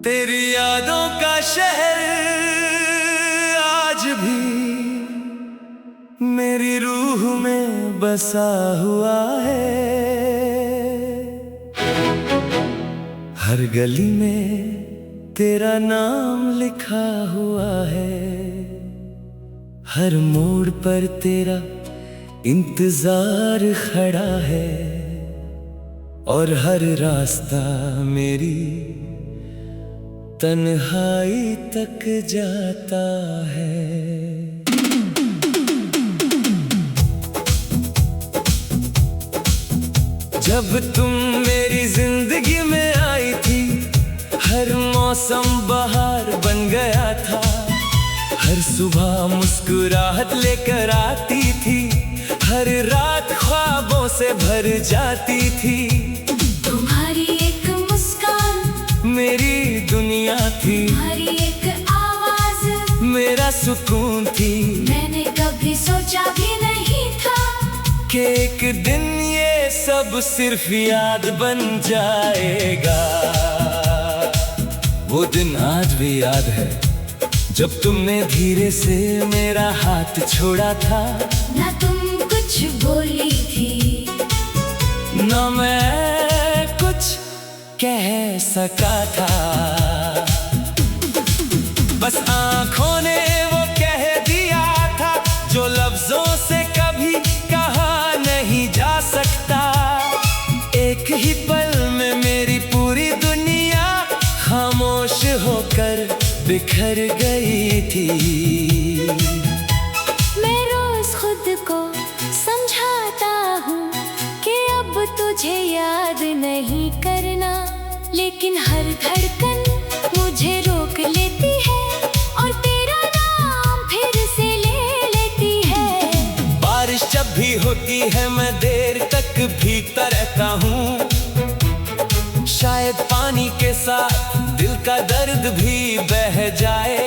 तेरी यादों का शहर आज भी मेरी रूह में बसा हुआ है। हर गली में तेरा नाम लिखा हुआ है, हर मोड़ पर तेरा इंतजार खड़ा है, और हर रास्ता मेरी तन्हाई तक जाता है। जब तुम मेरी जिंदगी में आई थी, हर मौसम बहार बन गया था। हर सुबह मुस्कुराहट लेकर आती थी, हर रात ख्वाबों से भर जाती थी। तुम्हारी एक मुस्कान मेरी दुनिया थी, तुम्हारी एक आवाज मेरा सुकून थी। मैंने कभी सोचा भी नहीं था कि एक दिन ये सब सिर्फ याद बन जाएगा। वो दिन आज भी याद है, जब तुमने धीरे से मेरा हाथ छोड़ा था। ना तुम कुछ बोली थी, ना मैं कुछ कह सका था, बस आंखों ने वो कह दिया था जो लफ्जों से कभी कहा नहीं जा सकता। एक ही पल में मेरी पूरी दुनिया खामोश होकर बिखर गई थी। मैं रोज खुद को समझाता हूँ कि अब तुझे याद नहीं करना, लेकिन हर धड़कन मुझे रोक लेती है और तेरा नाम फिर से ले लेती है। बारिश जब भी होती है मैं देर तक भीगता रहता हूँ, शायद पानी के साथ दिल का दर्द भी बह जाए,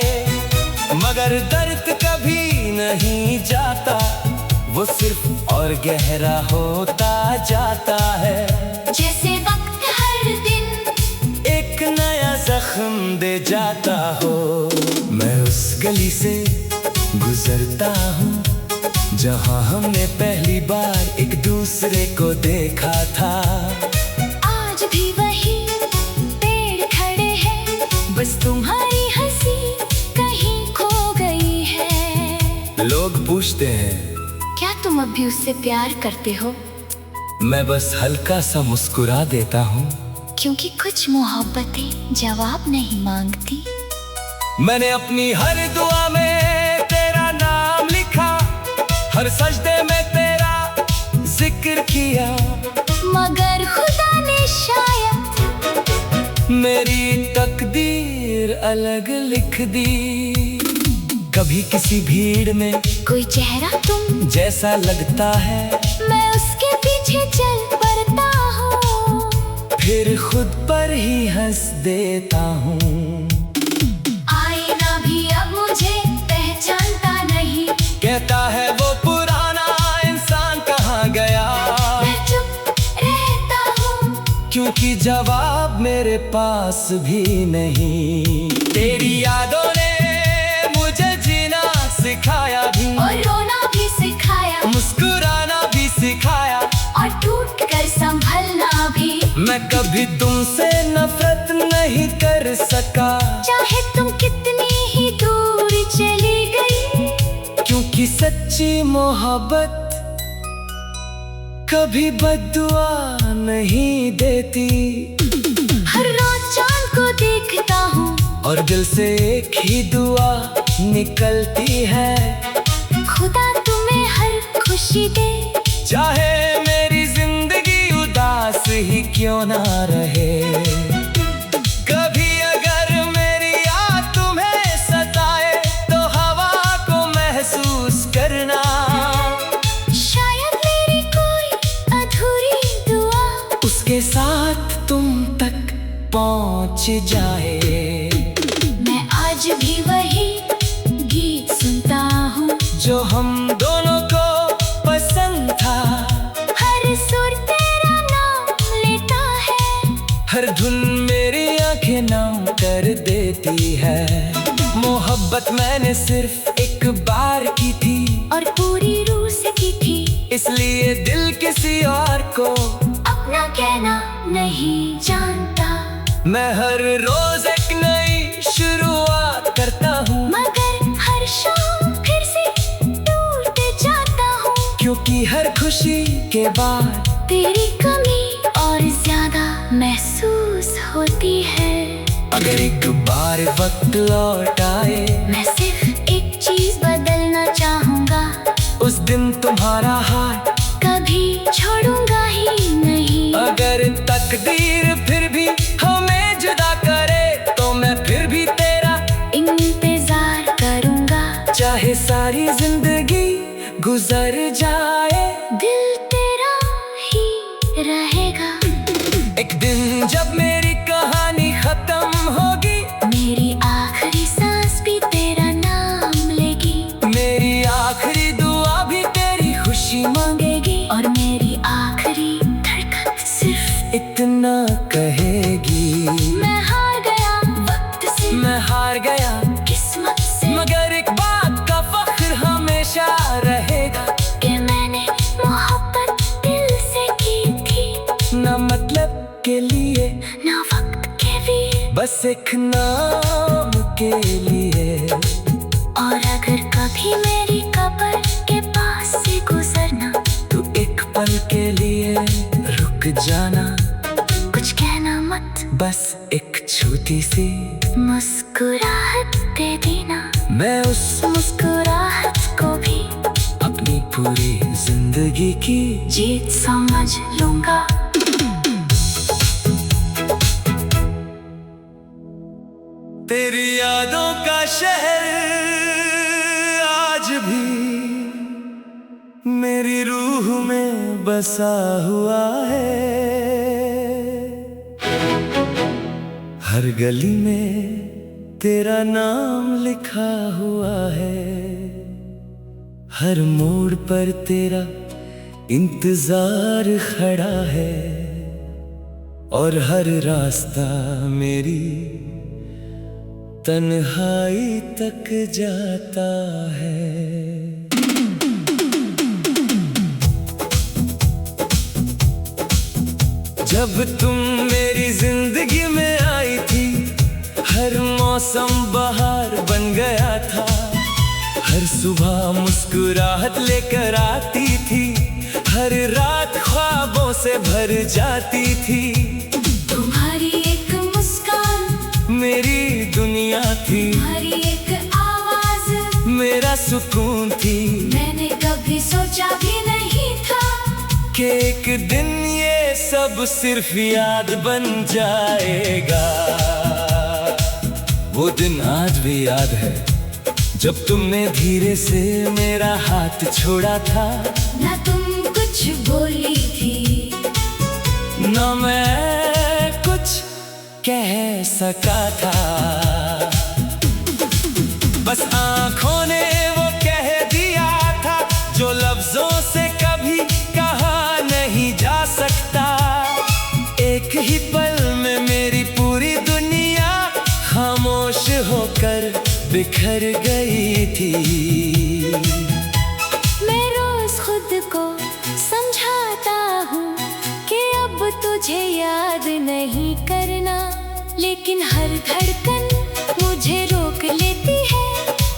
मगर दर्द कभी नहीं जाता, वो सिर्फ और गहरा होता जाता है। जैसे वक्त हर दिन एक नया जख्म दे जाता हो। मैं उस गली से गुजरता हूँ जहाँ हमने पहली बार एक दूसरे को देखा था। आज भी वही पेड़ खड़े हैं, बस तुम्हारी हंसी कहीं खो गई है। लोग पूछते हैं क्या तुम अब भी उससे प्यार करते हो? मैं बस हल्का सा मुस्कुरा देता हूँ, क्योंकि कुछ मोहब्बतें जवाब नहीं मांगती। मैंने अपनी हर दुआ में तेरा नाम लिखा, हर सजदे में तेरा जिक्र किया, मगर खुदा ने शायद मेरी तकदीर अलग लिख दी। कभी किसी भीड़ में कोई चेहरा तुम जैसा लगता है, मैं उसके पीछे चल पड़ता हूँ, फिर खुद पर ही हंस देता हूँ। आईना भी अब मुझे पहचानता नहीं, कहता है वो पुराना इंसान कहाँ गया। मैं चुप रहता हूँ, क्योंकि जवाब मेरे पास भी नहीं। तेरी यादों ने मुझे जीना सिखाया भी, और रोना भी सिखाया, मुस्कुराना भी सिखाया, और टूट कर संभलना भी। मैं कभी तुमसे नफरत नहीं कर सका, चाहे तुम कितनी ही दूर चली गई, क्योंकि सच्ची मोहब्बत कभी बद्दुआ नहीं देती। हर रात चांद को देखता हूँ और दिल से एक ही दुआ निकलती है, खुदा तुम्हें हर खुशी दे। चाहे मेरी जिंदगी उदास ही क्यों ना रहे। कभी अगर मेरी याद तुम्हें सताए तो हवा को महसूस करना, शायद मेरी कोई अधूरी दुआ उसके साथ तुम तक पहुंच जाए। मैं आज भी वही गीत सुनता हूँ जो हम दोनों को पसंद था, हर सुर तेरा नाम लेता है, हर धुन मेरी आंखें नम कर देती है। मोहब्बत मैंने सिर्फ एक बार की थी और पूरी रूह से की थी, इसलिए दिल किसी और को अपना कहना नहीं जानता। मैं हर रोज एक नई शुरुआत करता हूँ, मगर हर शाम फिर से टूट जाता हूँ, क्योंकि हर खुशी के बाद तेरी कमी और ज्यादा महसूस होती है। अगर एक बार वक्त लौट आए, मैं सिर्फ एक चीज बदलना चाहूँगा, उस दिन तुम्हारा हाथ कभी छोड़ूंगा ही नहीं। अगर तकदीर फिर भी हमें जुदा करे, तो मैं फिर भी तेरा इंतजार करूँगा, चाहे सारी जिंदगी गुजर जाए, दिल तेरा ही रहेगा। एक दिन जब मेरी कहानी खत्म होगी, मेरी आखिरी सांस भी तेरा नाम लेगी, मेरी आखिरी दुआ भी तेरी खुशी मांगेगी, और मेरी आखिरी धड़कन सिर्फ इतना कहेगी, मैं हार गया वक्त से, मैं हार गया किस्मत से, मगर एक बात का फख्र हमेशा रहेगा कि मैंने मोहब्बत दिल से की थी, ना मतलब के लिए, ना वक्त के लिए, बस एक नाम के लिए। और अगर कभी मेरी कब्र के पास से गुजरना, तू एक पल के लिए रुक जाना, कुछ कहना मत, बस एक छोटी सी मुस्कुराहट दे देना, मैं उस मुस्कुराहट को भी अपनी पूरी जिंदगी की जीत समझ लूंगा। तेरी यादों का शहर आज भी मेरी रूह में बसा हुआ है, हर गली में तेरा नाम लिखा हुआ है, हर मोड़ पर तेरा इंतजार खड़ा है, और हर रास्ता मेरी तन्हाई तक जाता है। जब तुम मेरी जिंदगी में आई थी, हर मौसम बहार बन गया था, हर सुबह मुस्कुराहट लेकर आती थी, हर रात ख्वाबों से भर जाती थी। तुम्हारी एक मुस्कान मेरी दुनिया थी, तुम्हारी एक आवाज मेरा सुकून थी। मैंने कभी सोचा भी नहीं था कि एक दिन ये सब सिर्फ याद बन जाएगा। वो दिन आज भी याद है, जब तुमने धीरे से मेरा हाथ छोड़ा था, ना तुम कुछ बोली थी, ना मैं कुछ कह सका था, बस आंखों ने वो कह दिया था जो लफ्जों से कभी कहा नहीं जा सकता। एक ही पल में मेरी पूरी दुनिया खामोश होकर बिखर गई थी। मैं रोज खुद को समझाता हूँ कि अब तुझे याद नहीं करना, लेकिन हर धड़कन मुझे रोक लेती है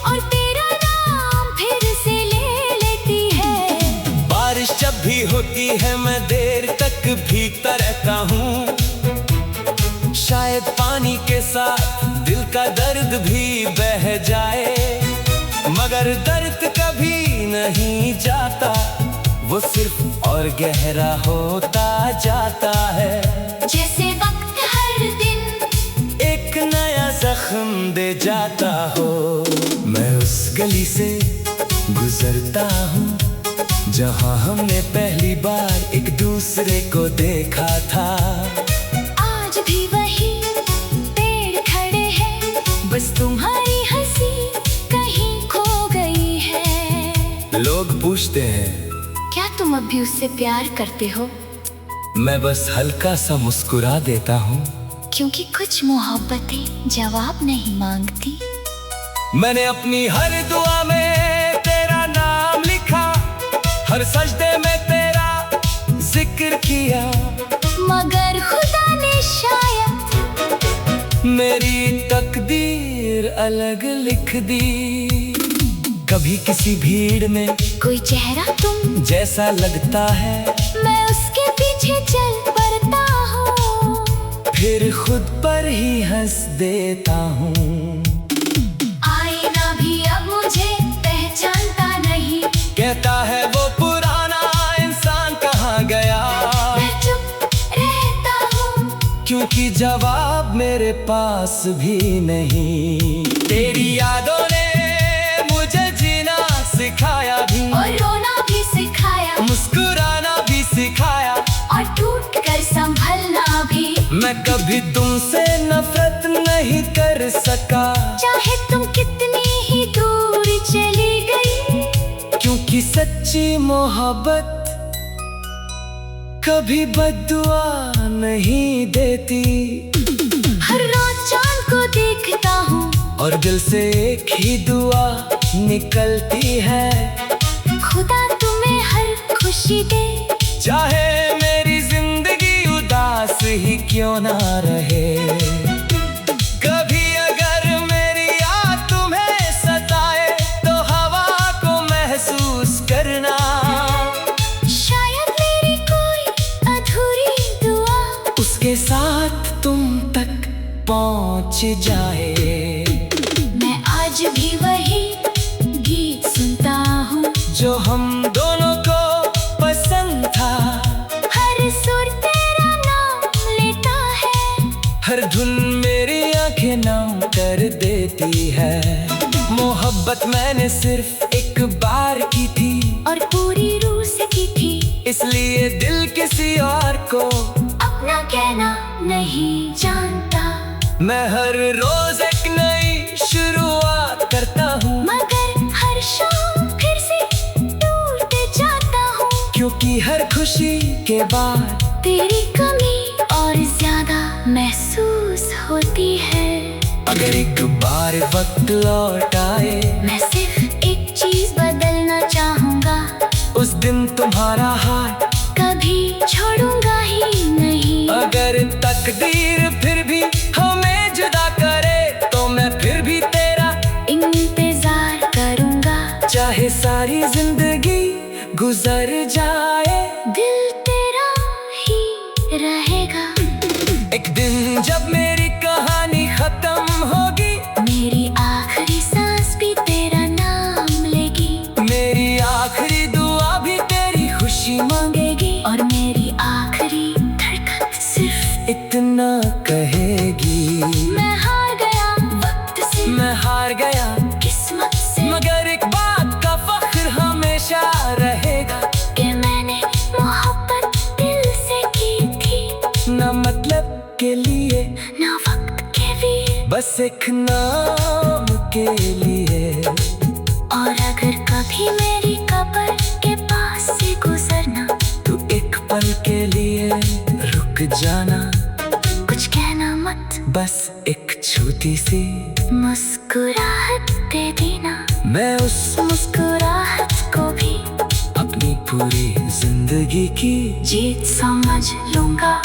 और तेरा नाम फिर से ले लेती है। बारिश जब भी होती है मैं देर तक भीगता रहता हूँ, शायद पानी के साथ दिल का दर्द भी बह जाए, मगर दर्द कभी नहीं जाता, वो सिर्फ और गहरा होता जाता है। जैसे वक्त हर दिन एक नया जख्म दे जाता हो। मैं उस गली से गुजरता हूँ जहाँ हमने पहली बार एक दूसरे को देखा था। आज भी वही पेड़ खड़े हैं, बस तुम्हारी हंसी कहीं खो गई है। लोग पूछते हैं क्या तुम अब भी उससे प्यार करते हो? मैं बस हल्का सा मुस्कुरा देता हूँ। क्योंकि कुछ मोहब्बतें जवाब नहीं मांगती। मैंने अपनी हर दुआ में तेरा नाम लिखा, हर सजदे में तेरा जिक्र किया, मगर खुदा ने शायद मेरी तकदीर अलग लिख दी। कभी किसी भीड़ में कोई चेहरा तुम जैसा लगता है, मैं उसके पीछे चल पड़ता हूँ, फिर खुद पर ही हंस देता हूँ। आईना भी अब मुझे पहचानता नहीं, कहता है वो पुराना इंसान कहाँ गया। मैं चुप रहता हूँ क्योंकि जवाब मेरे पास भी नहीं। तेरी यादों ने मुझे जीना सिखाया भी, और रोना भी सिखाया, मुस्कुराना भी सिखाया, और टूट कर संभलना भी। मैं कभी तुमसे नफरत नहीं कर सका, चाहे तुम कितनी ही दूर चली गई, क्योंकि सच्ची मोहब्बत कभी बद्दुआ नहीं देती। हर रात चांद को देखता हूँ और दिल से एक ही दुआ निकलती है, खुदा तुम्हें हर खुशी दे, चाहे मेरी जिंदगी उदास ही क्यों ना रहे। कभी अगर मेरी याद तुम्हें सताए तो हवा को महसूस करना, शायद मेरी कोई अधूरी दुआ उसके साथ तुम तक पहुंच जाए। मैं आज भी वही गीत सुनता हूँ जो हम दोनों को पसंद था, हर सुर तेरा नाम लेता है, हर धुन मेरी आंखें नम कर देती है। मोहब्बत मैंने सिर्फ एक बार की थी, और पूरी रूह से की थी, इसलिए दिल किसी और को अपना कहना नहीं जानता। मैं हर रोज एक नई शुरुआत करता हूँ, मगर हर शाम फिर से टूट जाता हूँ, क्योंकि हर खुशी के बाद तेरी कमी और ज्यादा महसूस होती है। अगर एक बार वक्त लौट आए, मैं सिर्फ एक चीज बदलना चाहूँगा, उस दिन तुम्हारा हाथ कभी छोड़ूंगा ही नहीं। अगर तकदीर फिर भी हमें जुदा करे, तो मैं फिर भी तेरा इंतजार करूँगा, चाहे सारी जिंदगी गुजर जाए, दिल तेरा ही रहेगा। एक दिन जब मेरी कहानी खत्म होगी, मेरी आखिरी सांस भी तेरा नाम लेगी, मेरी आखिरी दुआ भी तेरी खुशी मांगेगी, और मेरी आखिरी धड़कन सिर्फ इतना कहेगी। मैं हार गया वक्त से, मैं हार गया किस्मत से, मगर एक बात का फख्र हमेशा रहेगा, कि मैंने मोहब्बत दिल से की थी, ना मतलब के लिए ना वक्त के लिए, बस एक नाम के लिए। और अगर कभी मेरी कब्र के पास से गुजरना, तू एक पल के लिए रुक जाना, कुछ कहना मत, बस एक छोटी सी मुस्कुराहट दे देना। मैं उस मुस्कुराहट को भी अपनी पूरी जिंदगी की जीत समझ लूंगा।